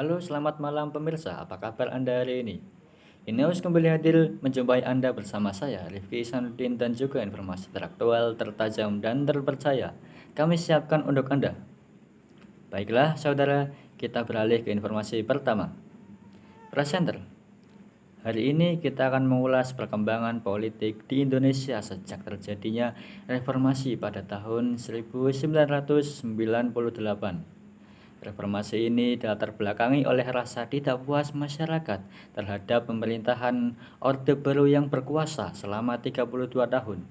Halo, selamat malam pemirsa. Apa kabar Anda hari ini? Ineos kembali hadir menjumpai Anda bersama saya, Rifki Ihsanuddin, dan juga informasi teraktual, tertajam, dan terpercaya kami siapkan untuk Anda. Baiklah, saudara, kita beralih ke informasi pertama. Presenter, hari ini kita akan mengulas perkembangan politik di Indonesia sejak terjadinya reformasi pada tahun 1998. Reformasi ini dilatar belakangi oleh rasa tidak puas masyarakat terhadap pemerintahan Orde Baru yang berkuasa selama 32 tahun.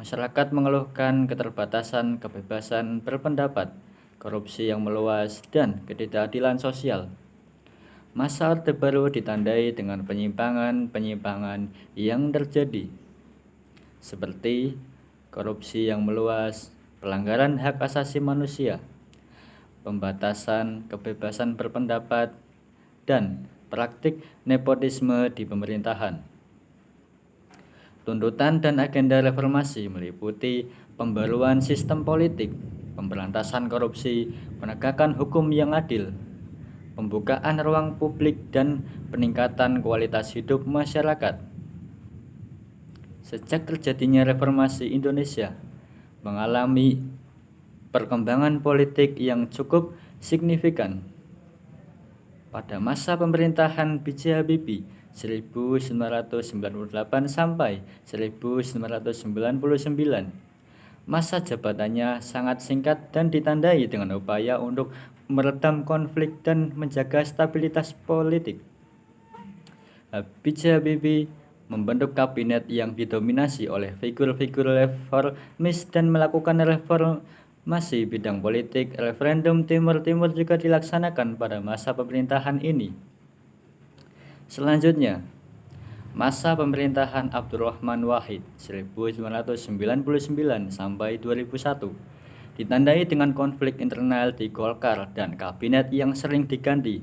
Masyarakat mengeluhkan keterbatasan kebebasan berpendapat, korupsi yang meluas, dan ketidakadilan sosial. Masa Orde Baru ditandai dengan penyimpangan-penyimpangan yang terjadi, seperti korupsi yang meluas, pelanggaran hak asasi manusia, pembatasan kebebasan berpendapat, dan praktik nepotisme di pemerintahan. Tuntutan dan agenda reformasi meliputi pembaruan sistem politik, pemberantasan korupsi, penegakan hukum yang adil, pembukaan ruang publik, dan peningkatan kualitas hidup masyarakat. Sejak terjadinya reformasi, Indonesia mengalami perkembangan politik yang cukup signifikan. Pada masa pemerintahan B.J. Habibie 1998 sampai 1999, masa jabatannya sangat singkat dan ditandai dengan upaya untuk meredam konflik dan menjaga stabilitas politik. B.J. Habibie membentuk kabinet yang didominasi oleh figur-figur reformis dan melakukan reformasi bidang politik. Referendum Timur Timur juga dilaksanakan pada masa pemerintahan ini. Selanjutnya, masa pemerintahan Abdurrahman Wahid 1999 sampai 2001 ditandai dengan konflik internal di Golkar dan kabinet yang sering diganti.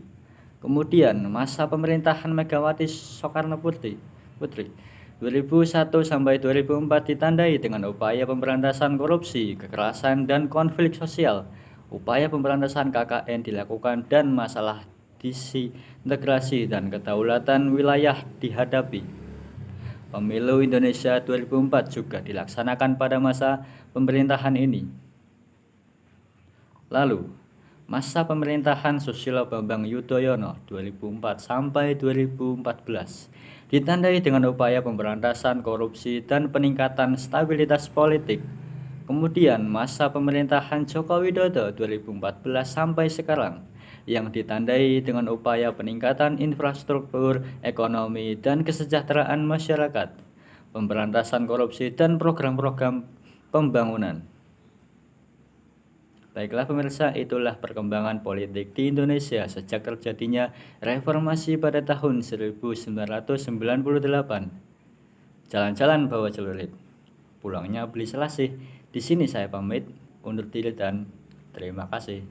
Kemudian masa pemerintahan Megawati Soekarnoputri 2001 sampai 2004 ditandai dengan upaya pemberantasan korupsi, kekerasan, dan konflik sosial. Upaya pemberantasan KKN dilakukan dan masalah disintegrasi dan kedaulatan wilayah dihadapi. Pemilu Indonesia 2004 juga dilaksanakan pada masa pemerintahan ini. Lalu, masa pemerintahan Susilo Bambang Yudhoyono 2004 sampai 2014 ditandai dengan upaya pemberantasan korupsi dan peningkatan stabilitas politik. Kemudian masa pemerintahan Joko Widodo 2014 sampai sekarang yang ditandai dengan upaya peningkatan infrastruktur, ekonomi, dan kesejahteraan masyarakat, pemberantasan korupsi, dan program-program pembangunan. Baiklah pemirsa, itulah perkembangan politik di Indonesia sejak terjadinya reformasi pada tahun 1998. Jalan-jalan bawa celurit, pulangnya beli selasih. Di sini saya pamit undur diri dan terima kasih.